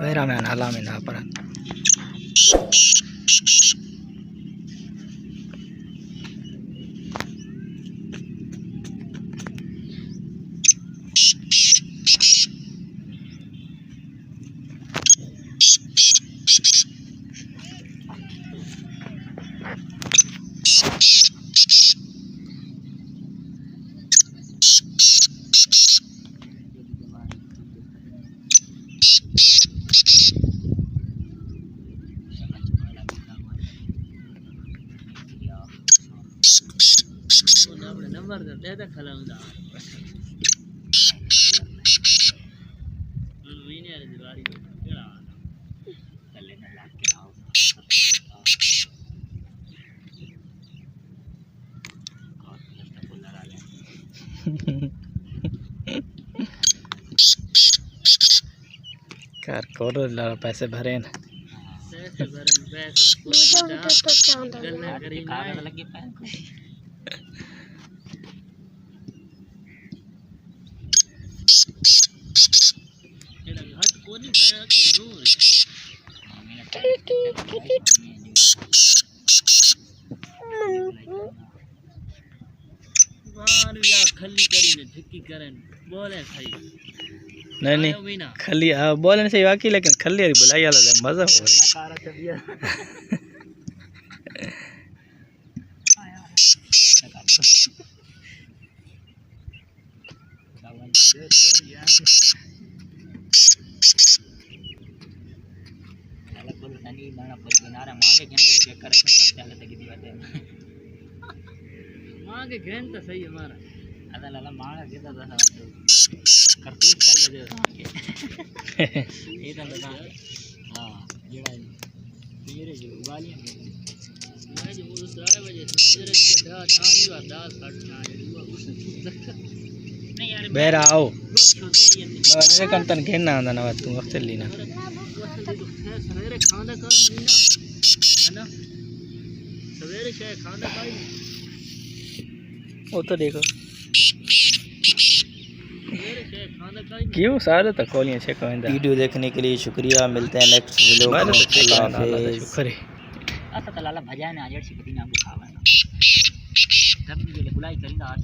Vera me anala me na para. Number दे दे खलाऊंगा महीने वाली दिवाली केड़ा कल्ले ने लाग के आओ और प्लस तो लगा ले कार करोड़ पैसे भरे ना पैसे भरे पैसे गल्ले करी कागज लगे पैसे घाट कोनी भैया नूर मार या खली करीने ठिकी करन बोले सही नहीं खली बोलने से वाकई लेकिन खली यार बुलाई वाला मजा हो मांगे घेन तो सही हमारा ಅದಲ್ಲ ಮಾಡ ಗೆದ್ದದ ಕರ್ತೀವಿ चाहिए ಇದಲ್ಲ हां जेड़ा मेरे जो वालियां मैं जो वो 3 बजे से मेरे गड्ढा ठान दिया दाल काटना नहीं यार बेरा आओ मेरे कंतन घेना आंदा ना तू वक्त लीना सवेरे खांदा कर लीना है ना सवेरे शायद खांदा खाई वो तो देखो क्यों सारे तक कोलियां चेक होंदा। वीडियो देखने के लिए शुक्रिया, मिलते हैं नेक्स्ट व्लॉग में। अल्लाह हाफिज़। शुक्रिया असा तलाला भजाने आ जड़ से कदी ना खावा तब भी बुलाई करिंदा आज